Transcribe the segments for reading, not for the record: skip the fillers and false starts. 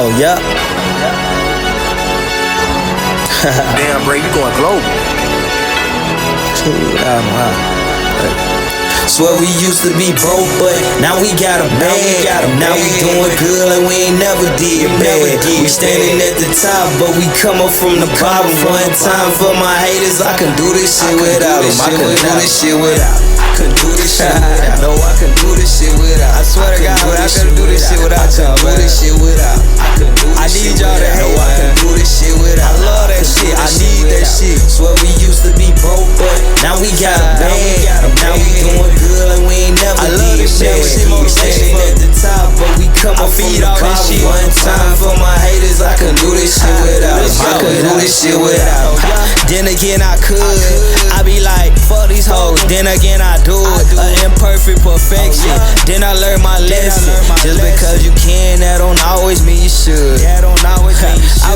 Oh, yeah. Damn, bro, you going global. Swear we used to be broke, but now we got a bag. Now we doing good like we ain't never did bad. We standing at the top, but we come up from the bottom. One time for my haters, I can do this shit without them. I can do this shit without. Couldn't do this shit without. No, I can do this shit without. I swear to God, I couldn't do this shit without y'all. Do this shit without. I need y'all to hate. No, I can do this shit without. I love that shit. I need that shit. Swear we used to be broke, but now we got a bag. Now we doing good like we ain't never did bad. We standing at the top, but we come up from the bottom. One time for my haters, I can do this shit without. I can do this shit without. Then again, I could. I be like, fuck these hoes. Then again, I do it. An imperfect perfection. Then I learned my lesson. Just because you can, that don't always mean you should. I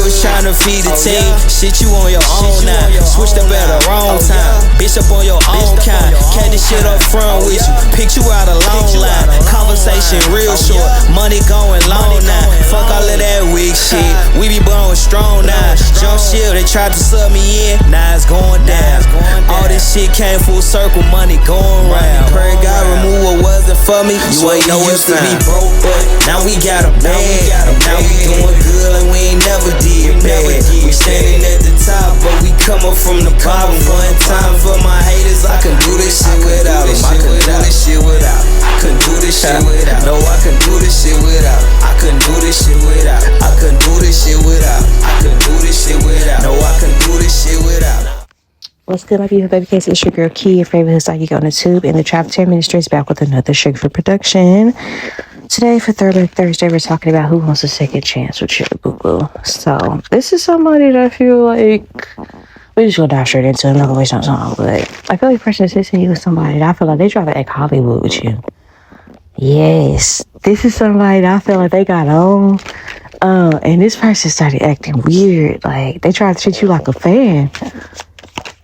was trying to feed the team. Shit, you on your own now. Switched up at the wrong time. Bitch up on your own kind. Catch this shit up front with you. Picked you out a long line. Conversation real short. Money going long now. Fuck all of that weak shit. We be blowing strong now. Jump shit, they tried to sub me in. Now it's going down. All this shit came full circle. Money going round. Pray God remove what wasn't for me. You ain't know used to be broke, but now we got a bag. Now we doing good like we ain't never did bad. We standing at the top, but we come up from the bottom. One time for my haters, I can do this shit without them. I can do this shit without. I can do this shit without. No, I can do this shit without. I can do this shit without. I can do this shit without. I can do this shit without. No, I can do this shit without. What's good, my beautiful baby case? It's your girl Key, your favorite psychic on the tube, and the Trap 10 Ministries back with another Sugar Free production. Today, for Throwback Thursday, we're talking about who wants a second chance with your boo-boo. So, this is somebody that I feel like we just gonna dive straight into it. I'm not gonna waste no time, but I feel like the person that's listening to you is somebody that I feel like they try to act Hollywood with you. Yes, this is somebody that I feel like they got on. And this person started acting weird. Like, they tried to treat you like a fan.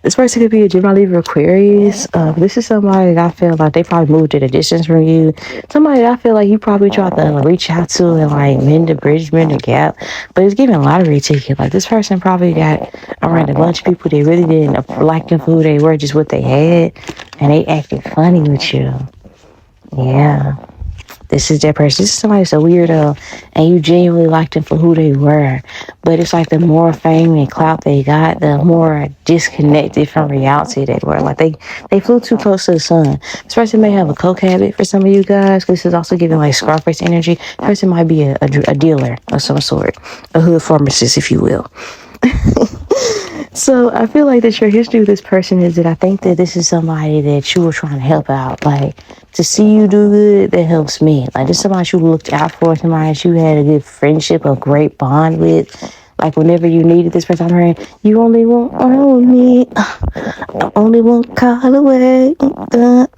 This person could be a Gemini, Libra, Aquarius. This is somebody that I feel like they probably moved at a distance from you. Somebody that I feel like you probably tried to reach out to and like mend the bridge, mend the gap. But it's giving a lottery ticket. Like, this person probably got around a bunch of people that really didn't like them for who they were, just what they had. And they acted funny with you. Yeah. This is that person. This is somebody that's a weirdo, and you genuinely liked them for who they were. But it's like the more fame and clout they got, the more disconnected from reality they were. Like they flew too close to the sun. This person may have a coke habit for some of you guys. This is also giving like Scarface energy. This person might be a dealer of some sort, a hood pharmacist, if you will. So I feel like that your history with this person is that I think that this is somebody that you were trying to help out. Like, to see you do good, that helps me. Like, this is somebody you looked out for, somebody that you had a good friendship, a great bond with. Like, whenever you needed this person, I'm hearing, you only want me, I only want call away, and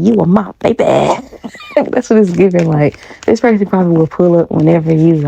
you are my baby. That's what it's giving. Like, this person probably will pull up whenever you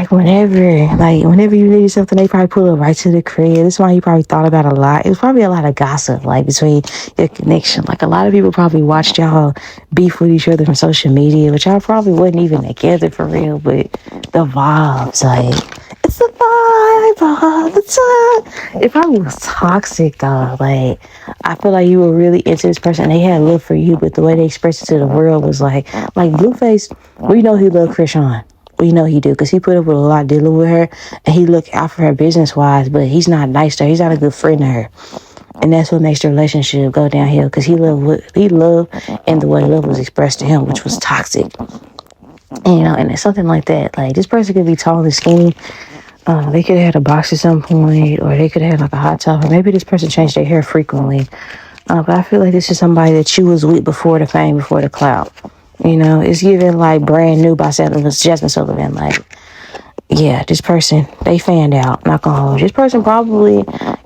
whenever you needed something, they probably pull up right to the crib. This is why you probably thought about a lot. It was probably a lot of gossip, like, between your connection. Like, a lot of people probably watched y'all beef with each other from social media, which y'all probably wasn't even together for real, but the vibes, like, it's the vibe all the time. It probably was toxic, though. Like, I feel like you were really into this person. They had love for you, but the way they expressed it to the world was like Blueface, we know he loved Krishan. We know he do, because he put up with a lot dealing with her, and he looked out for her business-wise, but he's not nice to her. He's not a good friend to her. And that's what makes the relationship go downhill, because he loved and the way love was expressed to him, which was toxic. And it's something like that. Like, this person could be tall and skinny. They could have had a box at some point, or they could have had like a hot top, or maybe this person changed their hair frequently. But I feel like this is somebody that you was with before the fame, before the clout. It's given like Brand New by Jasmine Sullivan. Like, yeah, this person, they fanned out. Not gonna hold. This person probably,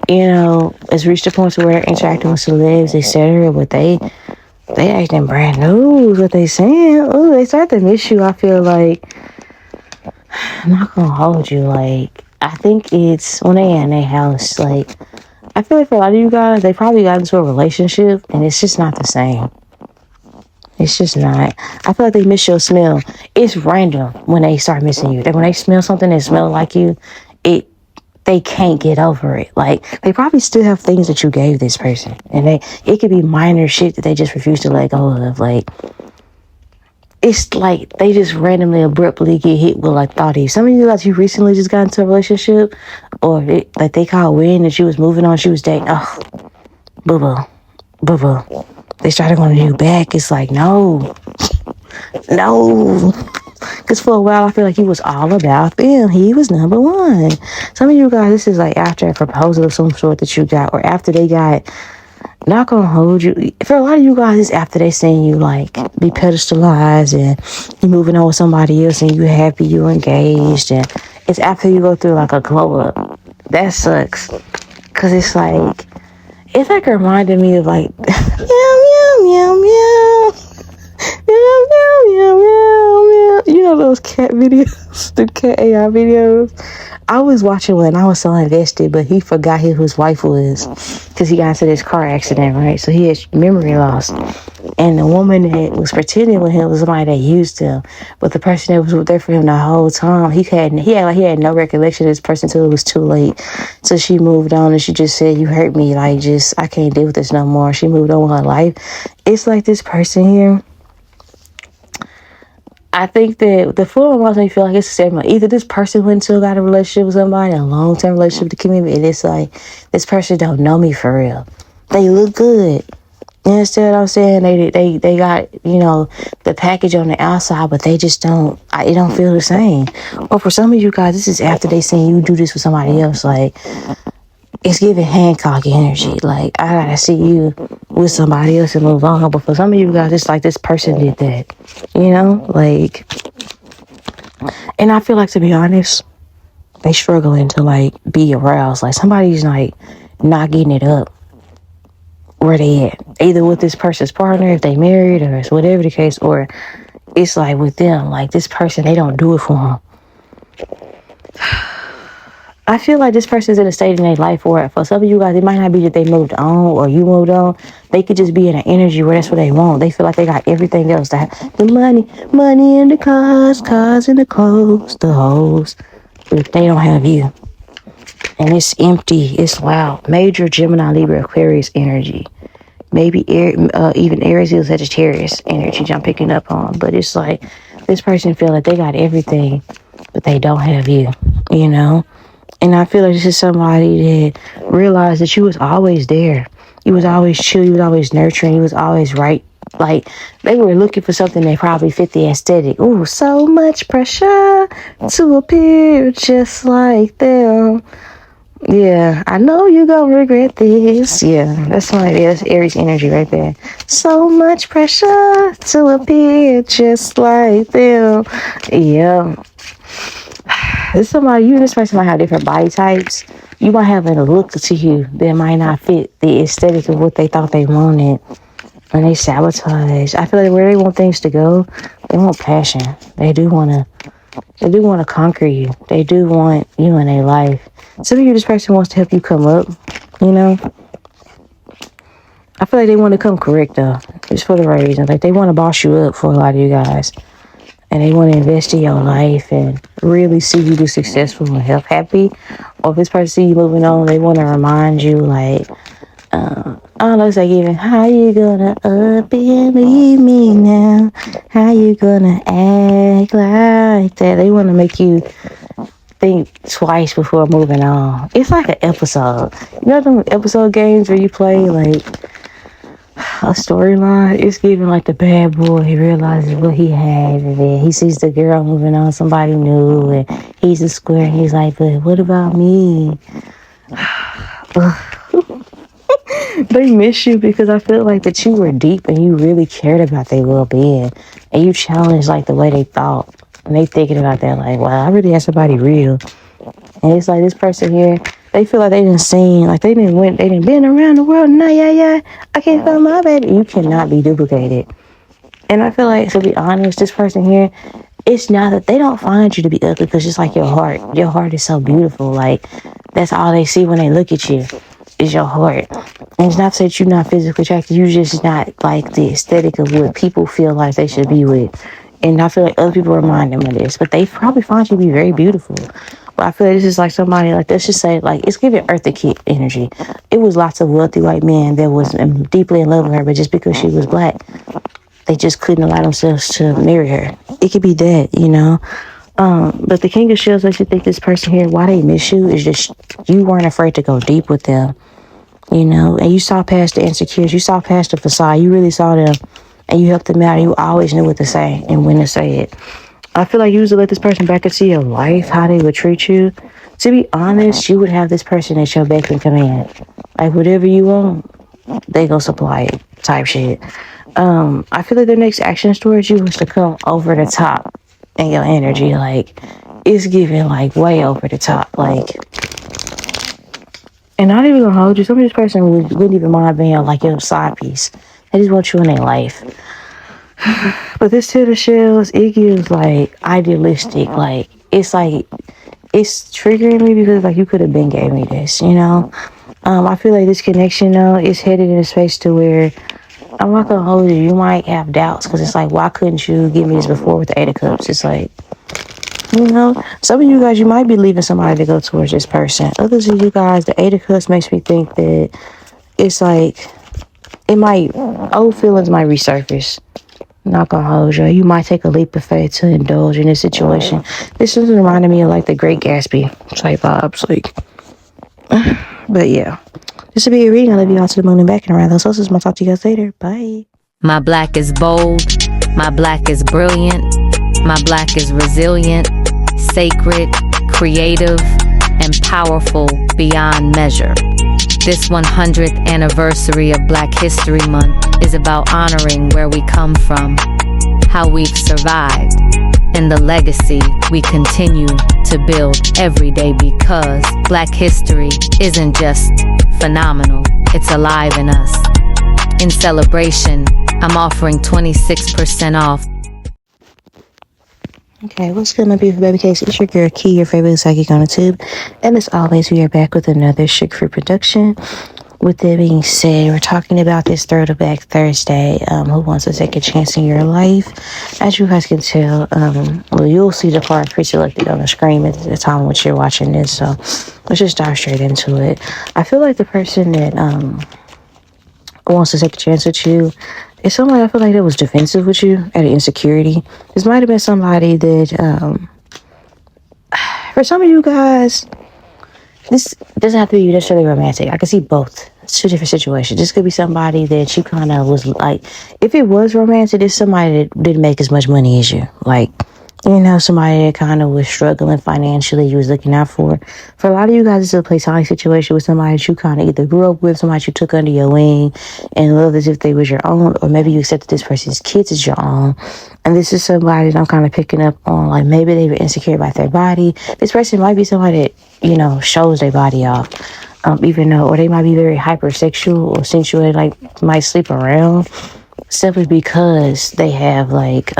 has reached a point to where they're interacting with celebs, etc. But they acting brand new. What they saying? Oh, they start to miss you. I feel like, I'm not gonna hold you. Like, I think it's when they in their house. Like, I feel like for a lot of you guys, they probably got into a relationship, and it's just not the same. It's just not. I feel like they miss your smell. It's random when they start missing you. That when they smell something that smells like you, they can't get over it. Like, they probably still have things that you gave this person, and it could be minor shit that they just refuse to let go of. Like, it's like they just randomly, abruptly get hit with like thoughties. Some of you guys, you recently just got into a relationship, or like they called when that she was moving on, she was dating. Oh, boo. They started wanting you back. It's like, no. Because for a while, I feel like he was all about them. He was number one. Some of you guys, this is like after a proposal of some sort that you got, or after they got, not gonna hold you. For a lot of you guys, it's after they seen you like be pedestalized and you moving on with somebody else and you happy, you engaged, and it's after you go through like a glow up. That sucks. Because it's like reminding me of like, meow, meow, meow, meow. Meow, meow, meow, meow, meow. You know those cat videos, the cat AI videos? I was watching one. I was so invested, but he forgot who his wife was because he got into this car accident, right? So he had memory loss. And the woman that was pretending with him was somebody that used him. But the person that was there for him the whole time, he had no recollection of this person until it was too late. So she moved on and she just said, you hurt me. Like, I can't deal with this no more. She moved on with her life. It's like this person here. I think that the full one makes me feel like it's the same. Either this person went to got a relationship with somebody, a long-term relationship with the community, and it's like, this person don't know me for real. They look good. You understand what I'm saying? They got, the package on the outside, but they just don't, it don't feel the same. Or for some of you guys, this is after they seen you do this with somebody else. Like, it's giving Hancock energy. Like, I gotta see you with somebody else and move on. But for some of you guys, it's like this person did that. Like, and I feel like, to be honest, they struggling to like be aroused. Like, somebody's like not getting it up where they at. Either with this person's partner, if they married, or it's whatever the case, or it's like with them, like this person, they don't do it for them. I feel like this person's in a state in their life where, for some of you guys, it might not be that they moved on or you moved on. They could just be in an energy where that's what they want. They feel like they got everything else. The money and the cars and the clothes, the hoes. But they don't have you. And it's empty. It's loud. Major Gemini, Libra, Aquarius energy. Maybe even Aries, Leo, Sagittarius energy I'm picking up on. But it's like this person feel like they got everything, but they don't have you, And I feel like this is somebody that realized that you was always there. You was always chill. You was always nurturing. You was always right. Like, they were looking for something that probably fit the aesthetic. Ooh, so much pressure to appear just like them. Yeah, I know you gonna regret this. Yeah, that's Aries energy right there. So much pressure to appear just like them. Yeah. This person might have different body types. You might have a look to you that might not fit the aesthetic of what they thought they wanted. And they sabotage. I feel like where they want things to go, they want passion. They do want to conquer you. They do want you in their life. Some of you, this person wants to help you come up, I feel like they want to come correct, though. Just for the right reason. Like, they want to boss you up for a lot of you guys. And they want to invest in your life and really see you be successful and health happy. Or if this person see you moving on, they want to remind you, like, I don't know, it's like even, how you gonna up and leave me now? How you gonna act like that? They want to make you think twice before moving on. It's like an episode. You know them episode games where you play, like, a storyline? It's giving like the bad boy, he realizes what he had, and then he sees the girl moving on, somebody new, and he's a square, and he's like, but what about me? They miss you because I feel like that you were deep and you really cared about their well-being, and you challenged like the way they thought, and they thinking about that like, wow, I really had somebody real. And it's like this person here, they feel like they didn't seen, like they didn't been around the world. Nah, yeah, I can't find my baby. You cannot be duplicated. And I feel like, to be honest, this person here, it's not that they don't find you to be ugly, because it's like your heart is so beautiful. Like, that's all they see when they look at you. is your heart. And it's not to say that you're not physically attracted. You just not like the aesthetic of what people feel like they should be with. And I feel like other people remind them of this, but they probably find you to be very beautiful. But I feel like this is like somebody, like, let's just say, like, it's giving Eartha Kitt energy. It was lots of wealthy white men that was deeply in love with her, but just because she was black, they just couldn't allow themselves to marry her. It could be that, you know. But the King of Shields makes you think this person here, why they miss you, is just you weren't afraid to go deep with them, you know, and you saw past the insecurities, you saw past the facade, you really saw them, and you helped them out, and you always knew what to say and when to say it. I feel like you used to let this person back into your life, how they would treat you. To be honest, you would have this person at your beck and command. Like, whatever you want, they gonna supply it, type shit. I feel like their next actions towards you was to come over the top in your energy. Like, it's giving, like, way over the top. Like, and not even gonna hold you. Some of this person wouldn't even mind being, like, your side piece. They just want you in their life. But this Ten of Shells, it gives, like, idealistic. Like, it's triggering me because, like, you could have been gave me this, you know? I feel like this connection, though, is headed in a space to where I'm not gonna hold you. You might have doubts because it's like, why couldn't you give me this before with the Eight of Cups? It's like, you know, some of you guys, you might be leaving somebody to go towards this person. Others of you guys, the Eight of Cups makes me think that it's like, old feelings might resurface. Not gonna hold you. You might take a leap of faith to indulge in this situation. This is reminding me of like the Great Gatsby type vibes, like. But yeah, this will be a reading. I love you all to the moon and back and around those houses. I'll talk to you guys later. Bye. My black is bold. My black is brilliant. My black is resilient, sacred, creative, and powerful beyond measure. This 100th anniversary of Black History Month is about honoring where we come from, how we've survived, and the legacy we continue to build every day, because Black history isn't just phenomenal, it's alive in us. In celebration, I'm offering 26% off. Okay, what's good, my beautiful baby cakes? It's your girl Key, your favorite psychic on the tube. And as always, we are back with another sugar-free production. With that being said, we're talking about this Throwback Thursday. Who wants to take a chance in your life? As you guys can tell, well, you'll see the part pre-selected on the screen at the time which you're watching this. So let's just dive straight into it. I feel like the person that wants to take a chance with you, it's somebody I feel like that was defensive with you out of insecurity. This might have been somebody that, for some of you guys, this doesn't have to be necessarily romantic. I can see both. It's two different situations. This could be somebody that you kind of was like, if it was romantic, it's somebody that didn't make as much money as you. Like, you know, somebody that kind of was struggling financially, you was looking out for. For a lot of you guys, it's a platonic situation with somebody that you kind of either grew up with, somebody you took under your wing and loved as if they was your own, or maybe you accepted this person's kids as your own. And this is somebody that I'm kind of picking up on, like maybe they were insecure about their body. This person might be somebody that, you know, shows their body off, even though, or they might be very hypersexual or sensual, like might sleep around simply because they have like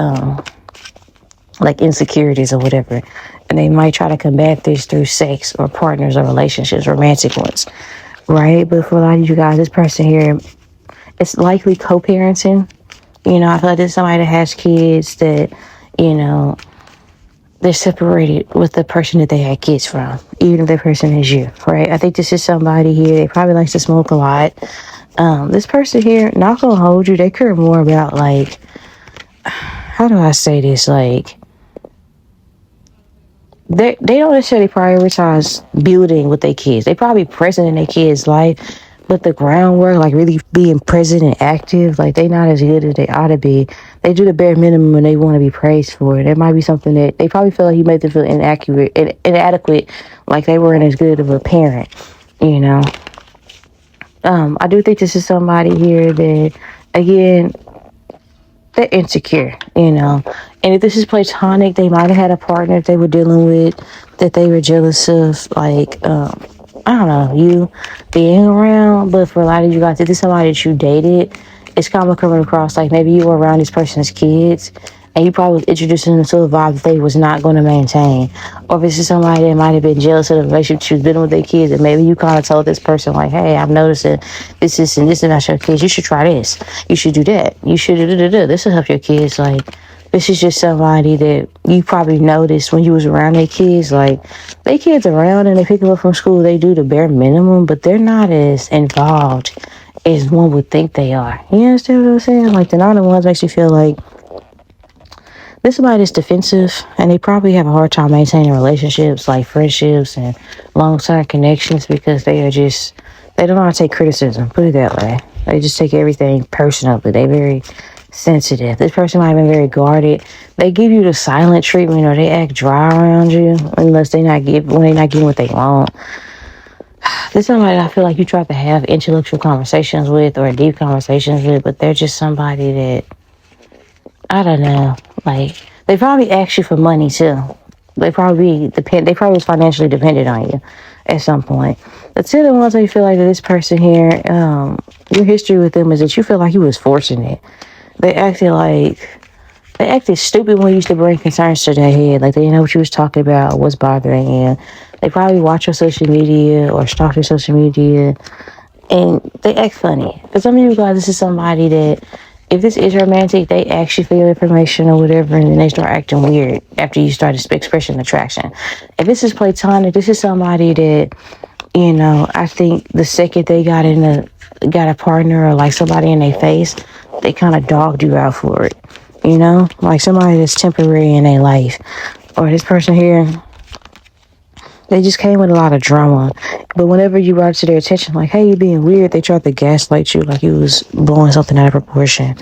insecurities or whatever, and they might try to combat this through sex or partners or relationships, romantic ones, right? But for a lot of you guys, this person here, it's likely co-parenting. You know, I feel like this is somebody that has kids that, you know, they're separated with the person that they had kids from, even if that person is you, right? I think this is somebody here, they probably likes to smoke a lot. This person here, not gonna hold you, they care more about, like, how do I say this, like, they don't necessarily prioritize building with their kids. They probably present in their kids' life, but the groundwork, like really being present and active, like they not as good as they ought to be. They do the bare minimum and they want to be praised for it. There might be something that they probably feel like you made them feel inadequate, like they weren't as good of a parent, you know. I do think this is somebody here that, again, they're insecure, you know. And if this is platonic, they might have had a partner that they were dealing with that they were jealous of, like, I don't know, you being around. But for a lot of you guys, if this is somebody that you dated, it's kind of coming across like maybe you were around this person's kids, and you probably was introducing them to a vibe that they was not going to maintain. Or if this is somebody that might have been jealous of the relationship she was building with their kids, and maybe you kind of told this person like, hey, I'm noticing this and this about your kids. You should try this. You should do that. You should do. This will help your kids. Like, this is just somebody that you probably noticed when you was around their kids. Like, they kids around and they pick them up from school. They do the bare minimum, but they're not as involved as one would think they are. You understand what I'm saying? Like, the not the ones makes you feel like this somebody that's defensive, and they probably have a hard time maintaining relationships, like friendships and long-term connections, because they don't know how to take criticism. Put it that way. They just take everything personally. They very sensitive. This person might have been very guarded. They give you the silent treatment, or they act dry around you unless they're not getting what they want. This is somebody I feel like you try to have intellectual conversations with or deep conversations with, but they're just somebody that, I don't know, like, they probably ask you for money too. They probably was financially dependent on you at some point. The two of the ones that you feel like that this person here, your history with them is that you feel like you was forcing it. They acted stupid when you used to bring concerns to their head. Like, they didn't know what you was talking about, what's bothering you. They probably watch your social media or stalk your social media, and they act funny. For some of you guys, this is somebody that, if this is romantic, they ask you for your information or whatever, and then they start acting weird after you start expressing attraction. If this is platonic, this is somebody that, you know, I think the second they got a partner or like somebody in their face, they kind of dogged you out for it. You know, like somebody that's temporary in their life. Or this person here, they just came with a lot of drama. But whenever you brought it to their attention, like, hey, you're being weird, they tried to gaslight you like you was blowing something out of proportion.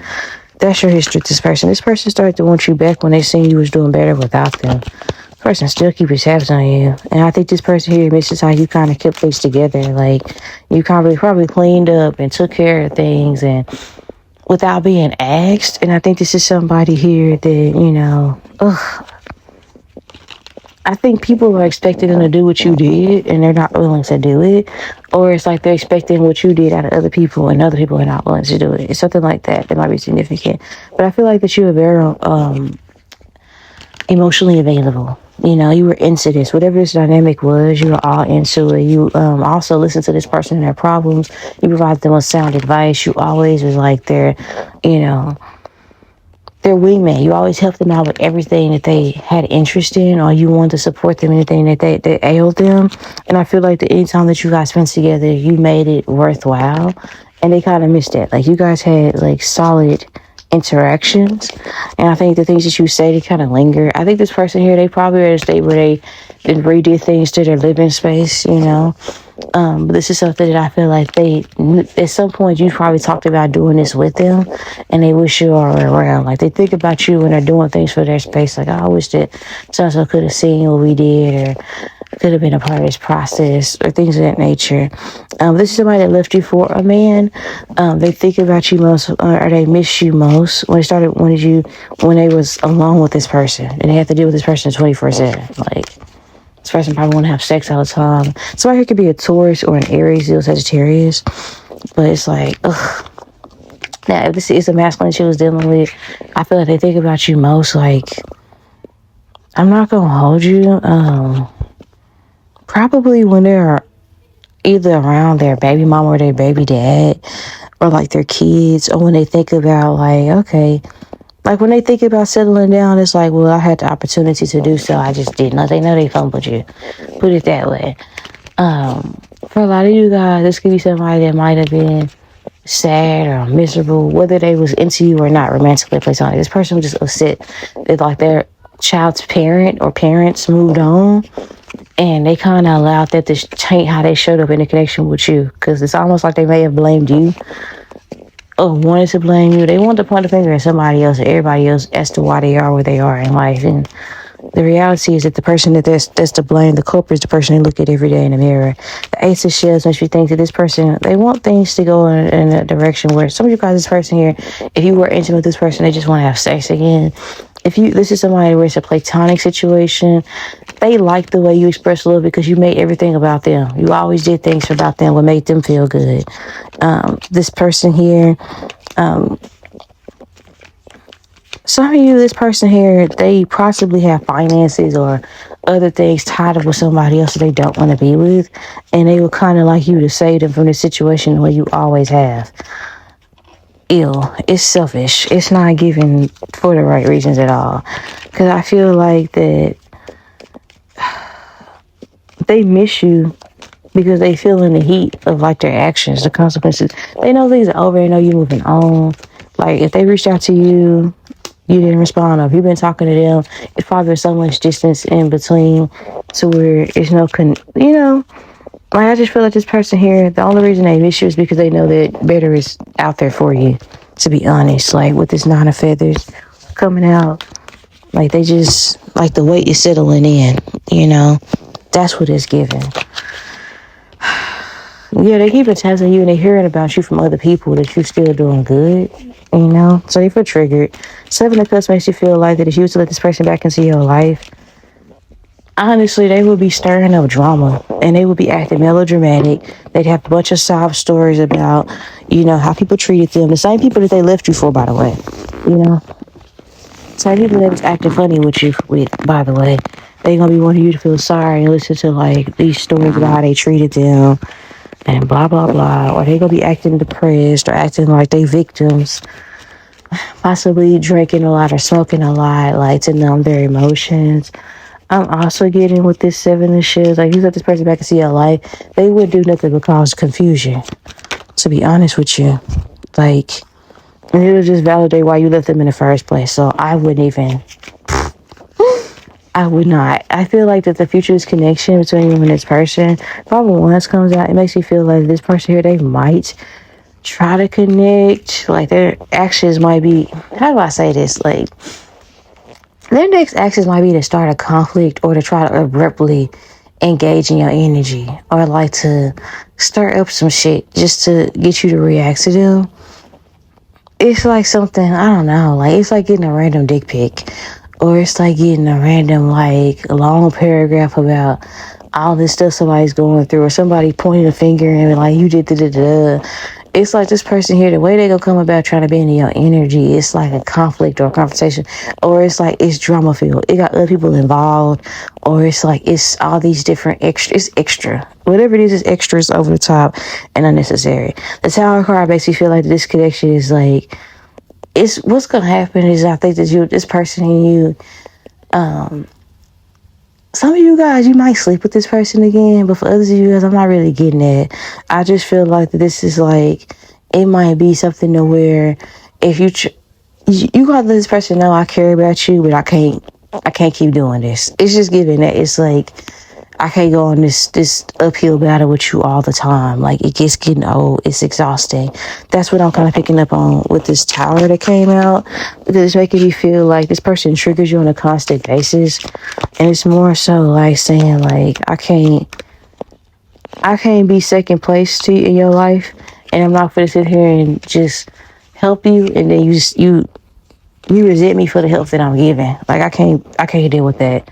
That's your history with this person. This person started to want you back when they seen you was doing better without them. This person still keep his tabs on you. And I think this person here misses how you kind of kept things together. Like, you probably cleaned up and took care of things and without being asked. And I think this is somebody here that, you know, I think people are expecting them to do what you did and they're not willing to do it. Or it's like they're expecting what you did out of other people and other people are not willing to do it. It's something like that that might be significant. But I feel like that you are very emotionally available. You know, you were into this. Whatever this dynamic was, you were all into it. You also listened to this person and their problems. You provided them with sound advice. You always was like their wingman. You always helped them out with everything that they had interest in, or you wanted to support them in anything that ailed them. And I feel like that anytime that you guys spent together, you made it worthwhile. And they kind of missed that. Like, you guys had like solid interactions, and I think the things that you say, they kind of linger. I think this person here, they probably are at a state where they redid things to their living space, you know. But this is something that I feel like they, at some point, you probably talked about doing this with them, and they wish you all were around. Like, they think about you when they're doing things for their space. Like, I wish that so-and-so could have seen what we did, or could have been a part of this process, or things of that nature. This is somebody that left you for a man. They think about you most, or they miss you most when they was alone with this person, and they have to deal with this person 24/7. Like, this person probably want to have sex all the time. Somebody here could be a Taurus or an Aries or Sagittarius, but it's like, ugh. Now, if this is a masculine she was dealing with, I feel like they think about you most. Like, I'm not gonna hold you. Probably when they're either around their baby mama or their baby dad, or like their kids, or when they think about like, okay, like when they think about settling down, it's like, well, I had the opportunity to do so, I just didn't. Like, they know they fumbled you. Put it that way. For a lot of you guys, this could be somebody that might have been sad or miserable, whether they was into you or not, romantically, platonically. This person was just upset that like their child's parent or parents moved on, and they kind of allowed that to change how they showed up in the connection with you, because it's almost like they may have blamed you or wanted to blame you. They want to point the finger at somebody else or everybody else as to why they are where they are in life. And the reality is that the person that's to blame, the culprit, is the person they look at every day in the mirror. The Ace of Shells makes you think that this person, they want things to go in a direction where some of you guys, this person here, if you were intimate with this person, they just want to have sex again. This is somebody where it's a platonic situation, they like the way you express love because you made everything about them. You always did things about them what made them feel good. This person here, some of you, this person here, they possibly have finances or other things tied up with somebody else that they don't want to be with, and they would kind of like you to save them from this situation where you always have. It's selfish. It's not given for the right reasons at all. Because I feel like that they miss you because they feel in the heat of like their actions, the consequences. They know things are over. They know you're moving on. Like if they reached out to you, you didn't respond, or if you've been talking to them, it's probably so much distance in between to where it's no, like I just feel like this person here, the only reason they miss you is because they know that better is out there for you, to be honest. Like with this 9 of feathers coming out, like they just, like the weight is settling in, that's what it's giving. Yeah, they keep attaching you and they're hearing about you from other people that you're still doing good, so they feel triggered. 7 of Cups makes you feel like that if you was to let this person back into your life, honestly, they would be stirring up drama and they would be acting melodramatic. They'd have a bunch of sob stories about, how people treated them. The same people that they left you for, by the way, Same people that was acting funny with you, by the way. They gonna be wanting you to feel sorry and listen to like these stories about how they treated them and blah, blah, blah. Or they gonna be acting depressed or acting like they victims. Possibly drinking a lot or smoking a lot, like to numb their emotions. I'm also getting with this 7 of Shields, like you let this person back into your life, they would do nothing but cause confusion, to be honest with you. Like, and it'll just validate why you left them in the first place. So I would not. I feel like that the future's connection between you and this person, probably once comes out, it makes me feel like this person here, they might try to connect. Like their actions might be, how do I say this? Like, their next actions might be to start a conflict or to try to abruptly engage in your energy or like to stir up some shit just to get you to react to them. It's like something, I don't know, like it's like getting a random dick pic or it's like getting a random like long paragraph about all this stuff somebody's going through or somebody pointing a finger and like you did da-da-da. It's like this person here, the way they gonna come about trying to be into your energy, it's like a conflict or a conversation, or it's like it's drama filled. It got other people involved, or it's like it's all these different it's extra. Whatever it is extra, is over the top and unnecessary. The Tower card makes me feel like this connection is like, it's what's gonna happen is I think that this person and you, some of you guys, you might sleep with this person again, but for others of you guys, I'm not really getting it. I just feel like that this is like, it might be something to where if you gotta let this person know I care about you, but I can't keep doing this. It's just giving that it's like, I can't go on this uphill battle with you all the time. Like it gets getting old. It's exhausting. That's what I'm kind of picking up on with this Tower that came out, because it's making me feel like this person triggers you on a constant basis, and it's more so like saying like I can't be second place to you in your life, and I'm not gonna sit here and just help you, and then you resent me for the help that I'm giving. Like I can't deal with that.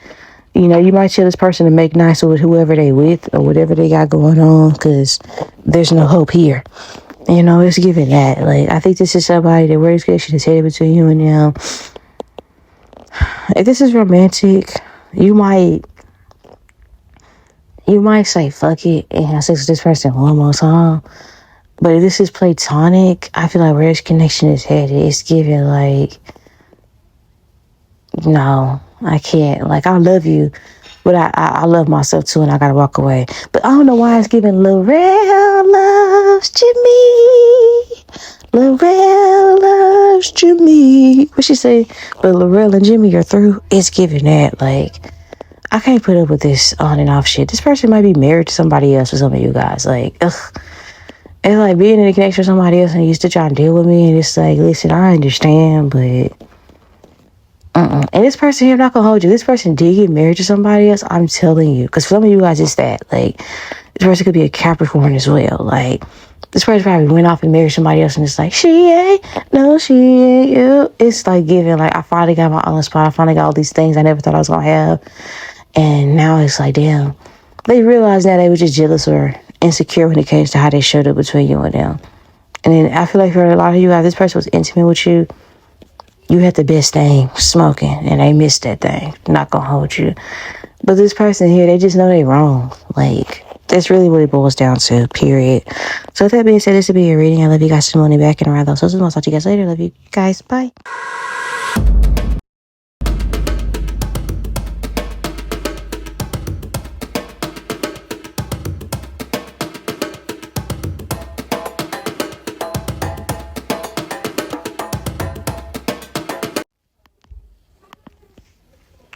You might tell this person to make nice with whoever they with or whatever they got going on because there's no hope here. It's giving that. Like, I think this is somebody that where this connection is headed between you and them. If this is romantic, you might say fuck it and have sex with this person one more time. But if this is platonic, I feel like where this connection is headed, it's giving like, no, I can't. Like, I love you, but I love myself too, and I gotta walk away. But I don't know why it's giving Lorel loves Jimmy. Lorel loves Jimmy. What she say? But Lorel and Jimmy are through. It's giving that. Like, I can't put up with this on and off shit. This person might be married to somebody else for some of you guys. Like, ugh. It's like being in a connection with somebody else and you used to try to deal with me, and it's like, listen, I understand, but and this person here, I'm not gonna hold you. This person did get married to somebody else. I'm telling you, because for some of you guys, it's that. Like, this person could be a Capricorn as well. Like, this person probably went off and married somebody else, and it's like, she ain't you. It's like giving, like, I finally got my own spot. I finally got all these things I never thought I was gonna have, and now it's like, damn. They realized that they were just jealous or insecure when it came to how they showed up between you and them. And then I feel like for a lot of you guys, this person was intimate with you. you had the best thing smoking and they missed that thing. Not gonna hold you. But this person here, they just know they wrong. Like, that's really what it boils down to, period. So with that being said, this will be your reading. I love you guys. Money back and around those. So I'll talk to you guys later. Love you guys. Bye.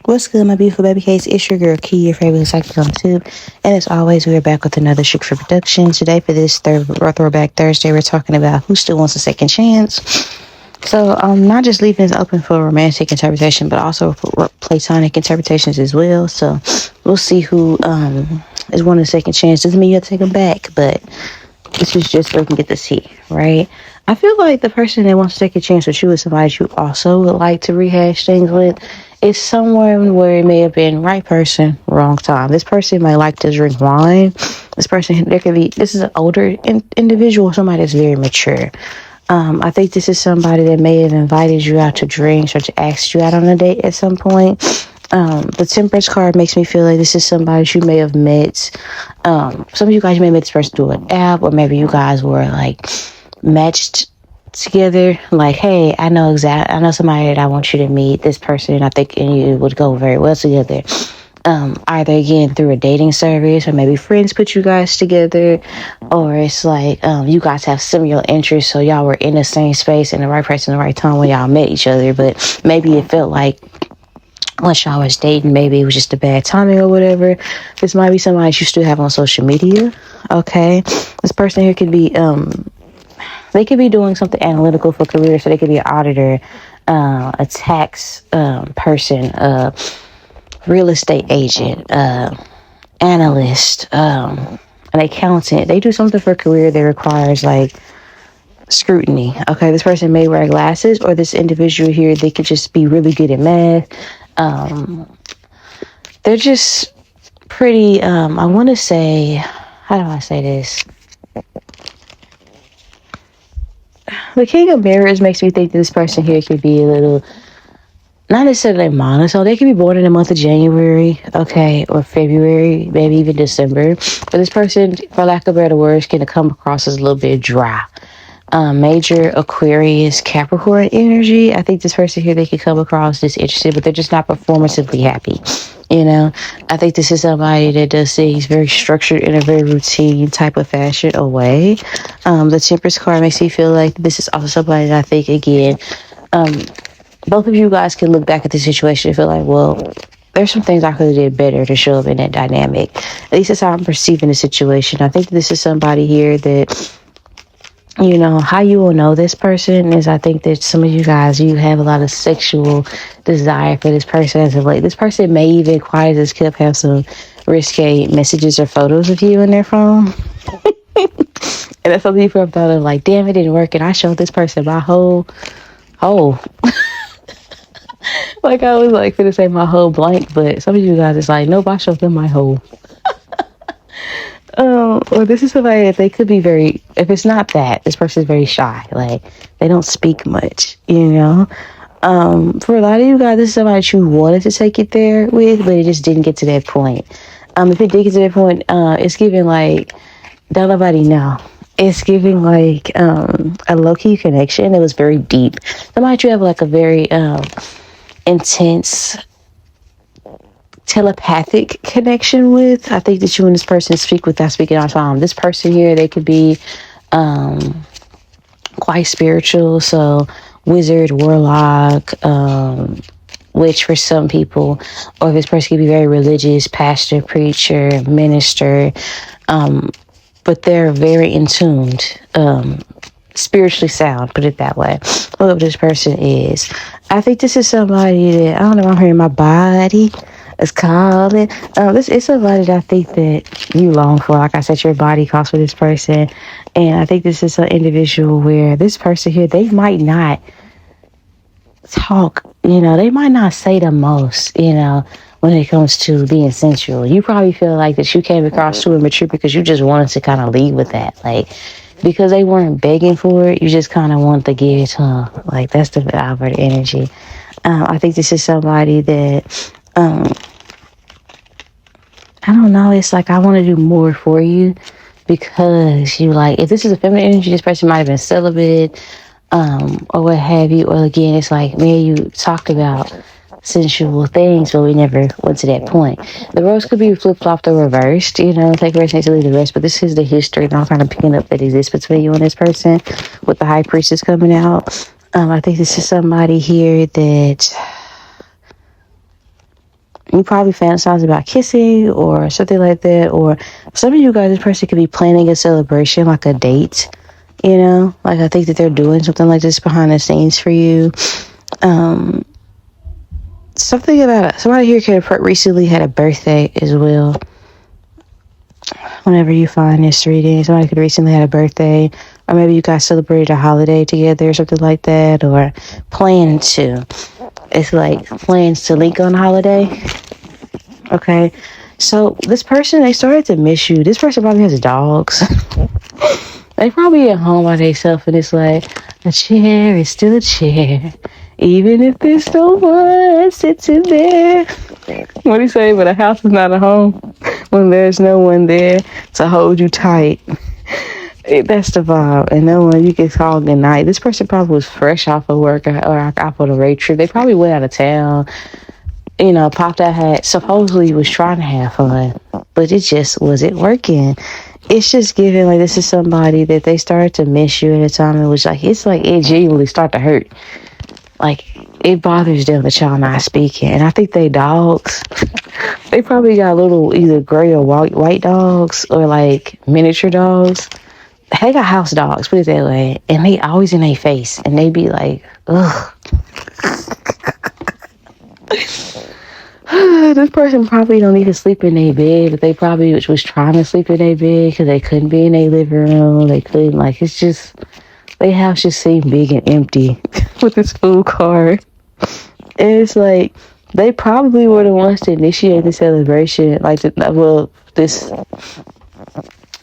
What's good, my beautiful baby case? It's your girl Key, your favorite psychic on tube. And as always, we are back with another Sugar for Production. Today for this Throwback Thursday, we're talking about who still wants a second chance. So I'm not just leaving this open for romantic interpretation, but also for platonic interpretations as well. So we'll see who is wanting a second chance. Doesn't mean you have to take them back, but this is just so we can get to see, right? I feel like the person that wants to take a chance with you is somebody you also would like to rehash things with. It's somewhere where it may have been right person, wrong time. This person might like to drink wine. This person, this is an older individual, somebody that's very mature. I think this is somebody that may have invited you out to drinks or to ask you out on a date at some point. The Temperance card makes me feel like this is somebody you may have met. Some of you guys may have met this person through an app, or maybe you guys were like matched together, like, hey, I know somebody that I want you to meet, this person, and I think you would go very well together. Either again through a dating service, or maybe friends put you guys together, or it's like you guys have similar interests, so y'all were in the same space and the right person, the right time when y'all met each other. But maybe it felt like once y'all was dating, maybe it was just a bad timing or whatever. This might be somebody you still have on social media. Okay, this person here could be they could be doing something analytical for career, so they could be an auditor, a tax person, a real estate agent, analyst, an accountant. They do something for career that requires like scrutiny. Okay, this person may wear glasses, or this individual here, they could just be really good at math. They're just pretty, I want to say, how do I say this? The King of Mirrors makes me think that this person here could be a little, not necessarily monotone. They could be born in the month of January, okay, or February, maybe even December. But this person, for lack of better words, can come across as a little bit dry. Major Aquarius, Capricorn energy. I think this person here, they could come across disinterested, but they're just not performatively happy. You know, I think this is somebody that does things very structured in a very routine type of fashion or way. The Temperance card makes me feel like this is also somebody that I think, again, both of you guys can look back at the situation and feel like, well, there's some things I could have did better to show up in that dynamic. At least that's how I'm perceiving the situation. I think this is somebody here that, you know, how you will know this person is, I think that some of you guys, you have a lot of sexual desire for this person as of late. This person may even, quiet as kept, have some risque messages or photos of you in their phone. And that's something you have thought of, like, damn, it didn't work, and I showed this person my whole like, I was like finna say my whole blank, but some of you guys is like, nope, I showed them my whole. Or this is somebody that they could be very, if it's not that, this person is very shy. Like, they don't speak much, you know? For a lot of you guys, this is somebody that you wanted to take it there with, but it just didn't get to that point. If it did get to that point, it's giving like, don't nobody know. It's giving like a low-key connection that was very deep. Somebody you have like a very intense telepathic connection with. I think that you and this person speak without speaking out time. This person here, they could be quite spiritual, so wizard, warlock, witch for some people, or this person could be very religious, pastor, preacher, minister, but they're very in tuned, spiritually sound, put it that way. Whoever this person is, I think this is somebody that, I don't know, I'm hearing my body is calling. This is somebody that I think that you long for. Like I said, your body calls for this person. And I think this is an individual where this person here, they might not talk, you know, they might not say the most, you know, when it comes to being sensual. You probably feel like that you came across too immature because you just wanted to kind of lead with that. Like, because they weren't begging for it, you just kind of want to give it to them. Like, that's the outward energy. I think this is somebody that, I don't know, it's like, I want to do more for you because you like, if this is a feminine energy, this person might have been celibate, or what have you. Or again, it's like, me and you talked about sensual things, but we never went to that point. The roles could be flip-flopped or reversed, you know, take rest needs to leave the rest, but this is the history that I'm kind of picking up that exists between you and this person with the high priestess coming out. I think this is somebody here that you probably fantasize about kissing or something like that, or some of you guys, this person could be planning a celebration, like a date, you know, like I think that they're doing something like this behind the scenes for you. Something about somebody here could have recently had a birthday as well. Whenever you find this reading, somebody could have recently had a birthday, or maybe you guys celebrated a holiday together or something like that, or plan to. It's like plans to link on a holiday. Okay, so this person, they started to miss you. This person probably has dogs. They probably at home by themselves, and it's like, a chair is still a chair, even if there's no one sitting there. What do you say? But a house is not a home when there's no one there to hold you tight. That's the vibe. And no one you can call good night. This person probably was fresh off of work or off on a road trip. They probably went out of town. You know, popped out, had supposedly was trying to have fun, but it just wasn't working. It's just giving like this is somebody that they started to miss you at a time. It was like, it's like it genuinely started to hurt. Like, it bothers them that y'all not speaking. And I think they dogs, they probably got little either gray or white dogs or like miniature dogs. They got house dogs, put it that way. And they always in their face. And they be like, ugh. This person probably don't even sleep in their bed, but they probably was trying to sleep in their bed because they couldn't be in their living room. They couldn't, like, it's just, their house just seemed big and empty with this food card. And it's like, they probably were the ones to initiate the celebration. Like,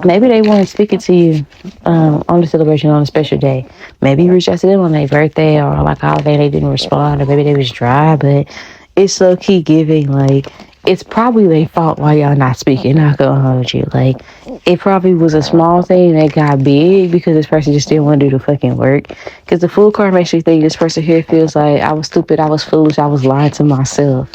maybe they weren't speaking to you on the celebration on a special day. Maybe you reached out to them on their birthday or like holiday, they didn't respond, or maybe they was dry, but it's low key giving like it's probably their fault why y'all not speaking. Not gonna hold you. Like, it probably was a small thing that got big because this person just didn't want to do the fucking work. Because the Fool card makes me think this person here feels like I was stupid, I was foolish, I was lying to myself.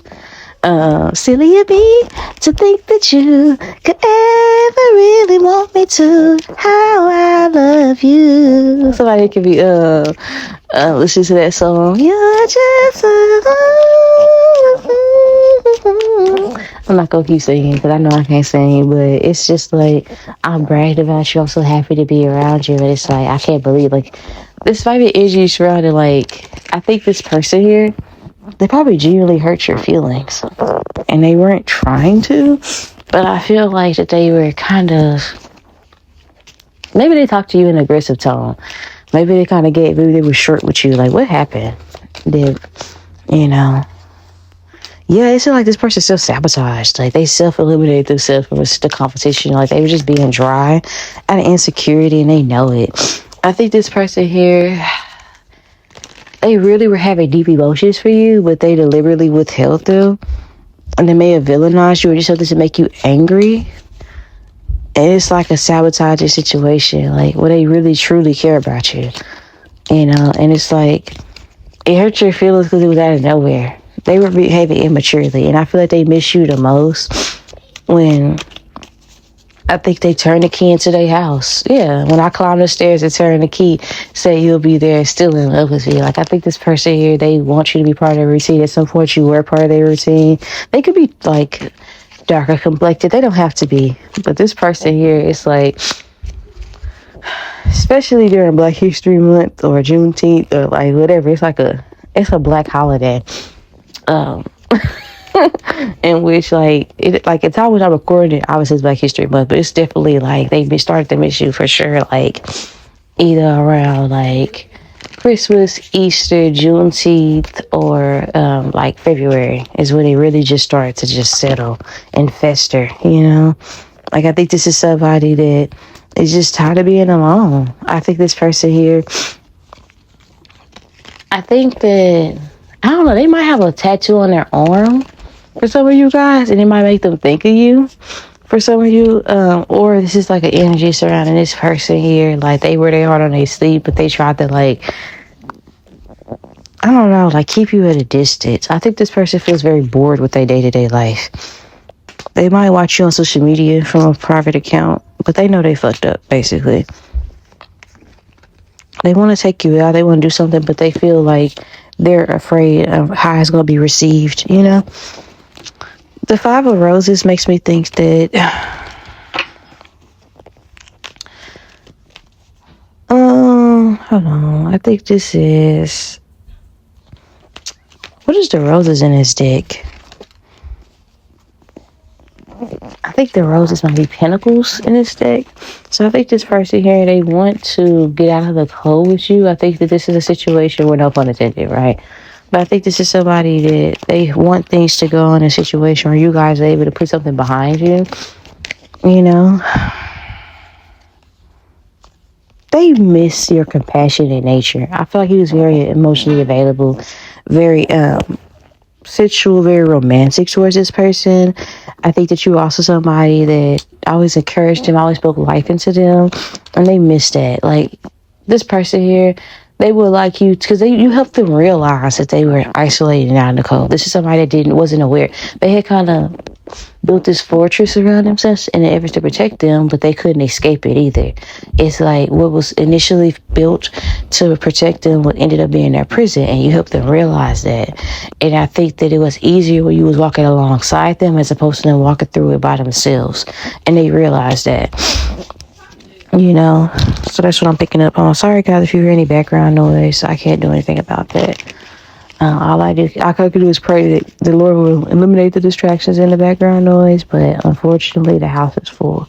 Silly of me to think that you could ever really want me to. How I love you. Somebody could be listen to that song. You're just I'm not gonna keep singing because I know I can't sing, but it's just like I'm bragged about you. I'm so happy to be around you, and it's like I can't believe like this might be energy surrounded. Like, I think this person here, they probably genuinely hurt your feelings, and they weren't trying to, but I feel like that they were kind of, maybe they talked to you in an aggressive tone. Maybe they kind of maybe they were short with you. Like, what happened? Did, you know, yeah, it's like this person still sabotaged. Like, they self-eliminated themselves from the competition. Like, they were just being dry out of insecurity, and they know it. I think this person here, they really were having deep emotions for you, but they deliberately withheld them. And they may have villainized you or just something to make you angry. And it's like a sabotaging situation. Like, where they really, truly care about you. You know, and it's like, it hurt your feelings because it was out of nowhere. They were behaving immaturely. And I feel like they miss you the most when I think they turned the key into their house. Yeah, when I climb the stairs and turn the key, say you'll be there, still in love with me. Like, I think this person here, they want you to be part of their routine. At some point, you were part of their routine. They could be, like, darker complected. They don't have to be. But this person here, it's like, especially during Black History Month or Juneteenth or, like, whatever. It's a Black holiday. In which it's always I'm recording it, obviously it's Black History Month, but it's definitely like they started to miss you for sure, like either around like Christmas, Easter, Juneteenth, or like February is when they really just start to just settle and fester, you know. Like, I think this is somebody that is just tired of being alone. I think this person here, I think that, I don't know, they might have a tattoo on their arm for some of you guys, and it might make them think of you for some of you, or this is like an energy surrounding this person here, like they wear their heart on their sleeve, but they tried to, like, I don't know, like keep you at a distance. I think this person feels very bored with their day-to-day life. They might watch you on social media from a private account, but they know they fucked up, basically. They want to take you out, they want to do something, but they feel like they're afraid of how it's going to be received, you know? The Five of Roses makes me think that hold on, I think this is, what is the roses in this deck? I think the roses might be pentacles in this deck. So I think this person here, they want to get out of the cold with you. I think that this is a situation where, no pun intended, right? But I think this is somebody that they want things to go in a situation where you guys are able to put something behind you. You know? They miss your compassionate nature. I feel like he was very emotionally available, very sensual, very romantic towards this person. I think that you were also somebody that always encouraged them, always spoke life into them, and they missed that. Like, this person here, they would like you because you helped them realize that they were isolated and out in the cold. This is somebody that wasn't aware. They had kind of built this fortress around themselves in an effort to protect them, but they couldn't escape it either. It's like what was initially built to protect them what ended up being their prison, and you helped them realize that. And I think that it was easier when you was walking alongside them as opposed to them walking through it by themselves, and they realized that. You know, so that's what I'm picking up on. Sorry guys if you hear any background noise. I can't do anything about that. All I could do is pray that the Lord will eliminate the distractions in the background noise, but unfortunately the house is full.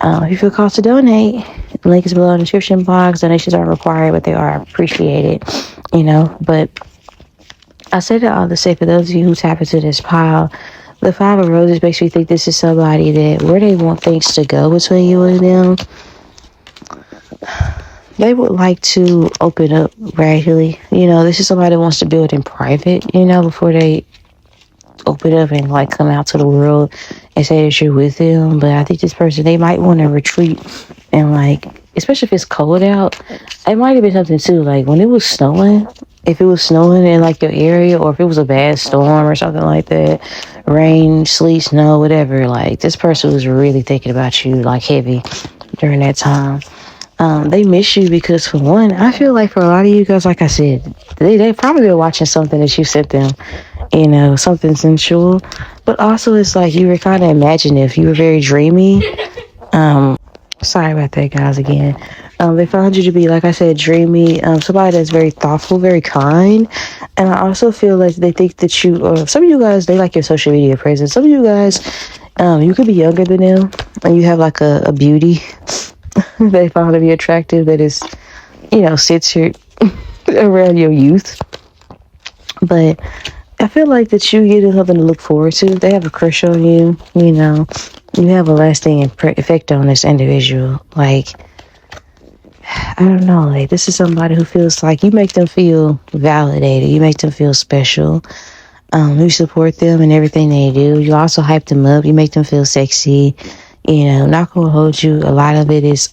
If you feel called to donate, the link is below in the description box. Donations aren't required, but they are appreciated, you know. But I say that all to say, for those of you who tap into this pile, the Five of Roses makes me think this is somebody that where they want things to go between you and them, they would like to open up gradually. You know, this is somebody that wants to build in private, you know, before they open up and like come out to the world and say that you're with them. But I think this person, they might want to retreat and like, especially if it's cold out, it might have been something too, like when it was snowing, if it was snowing in like your area, or if it was a bad storm or something like that, rain, sleet, snow, whatever, like this person was really thinking about you like heavy during that time. They miss you because, for one, I feel like for a lot of you guys, like I said, they probably been watching something that you sent them, you know, something sensual. But also it's like you were kind of imaginative. You were very dreamy. Sorry about that, guys, again. They found you to be, like I said, dreamy, somebody that's very thoughtful, very kind. And I also feel like they think that you, or some of you guys, they like your social media presence. Some of you guys, you could be younger than them, and you have like a beauty they found to be attractive that is, you know, centered around your youth. But I feel like that you get something to look forward to. They have a crush on you, you know. You have a lasting effect on this individual. Like, I don't know, like this is somebody who feels like you make them feel validated. You make them feel special. You support them in everything they do. You also hype them up. You make them feel sexy. You know, not gonna hold you. A lot of it is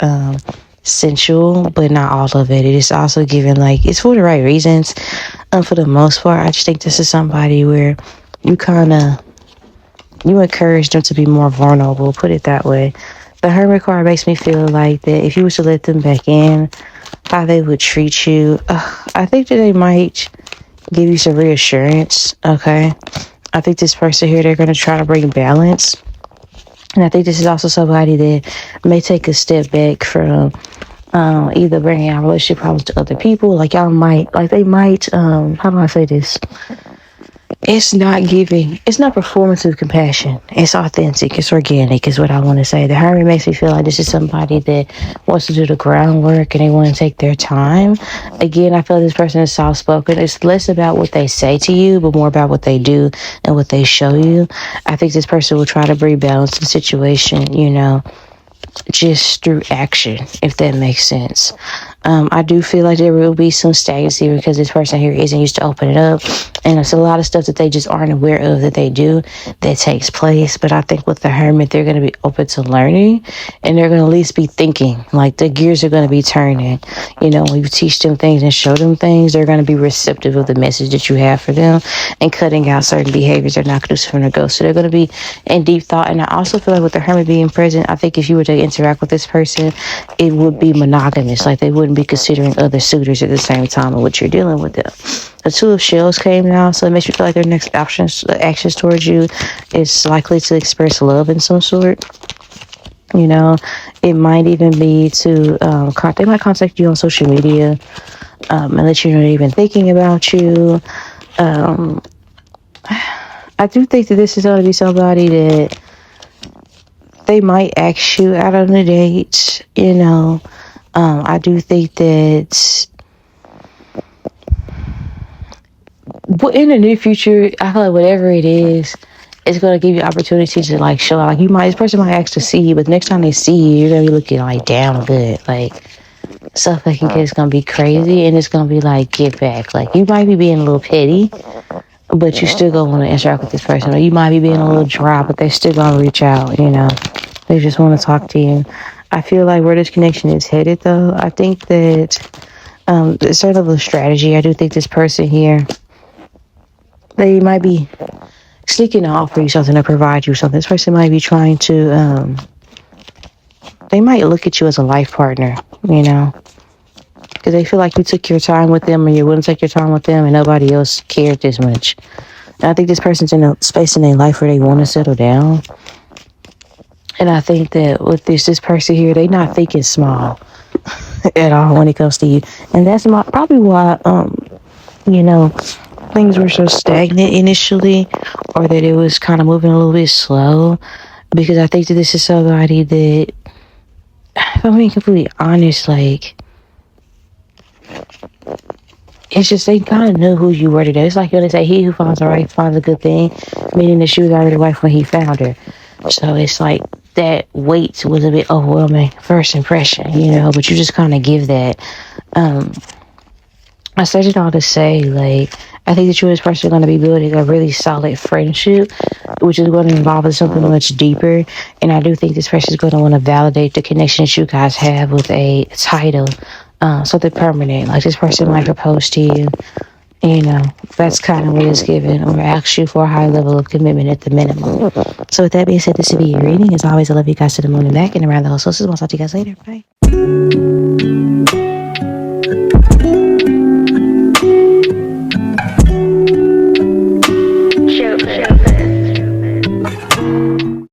sensual, but not all of it. It is also given, like, it's for the right reasons. For the most part, I just think this is somebody where you encourage them to be more vulnerable, put it that way. The Hermit card makes me feel like that if you were to let them back in, how they would treat you. I think that they might give you some reassurance, okay? I think this person here, they're going to try to bring balance. And I think this is also somebody that may take a step back from either bringing our relationship problems to other people. Like, y'all might, like, they might, how do I say this? It's not performative compassion. It's authentic. It's organic is what I want to say. The Hermit makes me feel like this is somebody that wants to do the groundwork and they want to take their time. Again, I feel like this person is soft-spoken. It's less about what they say to you, but more about what they do and what they show you. I think this person will try to bring balance to the situation, you know. just through action, if that makes sense. I do feel like there will be some stagnancy because this person here isn't used to opening up, and it's a lot of stuff that they just aren't aware of that they do that takes place. But I think with the Hermit, they're going to be open to learning, and they're going to at least be thinking. Like, the gears are going to be turning. You know, when you teach them things and show them things, they're going to be receptive of the message that you have for them and cutting out certain behaviors that are not conducive for their growth. So they're going to be in deep thought. And I also feel like with the Hermit being present, I think if you were to interact with this person, it would be monogamous. Like, they wouldn't be considering other suitors at the same time of what you're dealing with them. The Two of Shells came out, so it makes you feel like their next actions towards you is likely to express love in some sort. You know, it might even be to they might contact you on social media and let you know they're even thinking about you. I do think that this is going to be somebody that they might ask you out on a date. You know, I do think that in the near future, I feel like whatever it is, it's going to give you opportunity to like show out. Like, this person might ask to see you, but next time they see you, you're going to be looking like damn good. Like, stuff like it's going to be crazy, and it's going to be like, get back. Like, you might be being a little petty, but you still going to want to interact with this person. Or you might be being a little dry, but they still going to reach out, you know. They just want to talk to you. I feel like where this connection is headed, though, I think that it's sort of a strategy. I do think this person here, they might be seeking to offer you something, to provide you something. This person might be trying to, they might look at you as a life partner, you know, because they feel like you took your time with them and you wouldn't take your time with them and nobody else cared this much. And I think this person's in a space in their life where they want to settle down. And I think that with this person here, they not thinking small at all when it comes to you. And that's probably why, you know, things were so stagnant initially, or that it was kind of moving a little bit slow, because I think that this is somebody that, if I'm being completely honest, like, it's just they kind of knew who you were today. It's like when they say, he who finds a wife finds a good thing, meaning that she was already the wife when he found her. So it's like that weight was a bit overwhelming, first impression, you know, but you just kind of give that. I said it all to say, like, I think that you and this person are going to be building a really solid friendship, which is going to involve something much deeper. And I do think this person is going to want to validate the connection that you guys have with a title, something permanent. Like, this person might propose to you. You know, that's kind of what it's given, or ask you for a high level of commitment at the minimum. So with that being said, this will be your reading. As always, I love you guys to the moon and back and around the whole. So I'll talk to you guys later. Bye.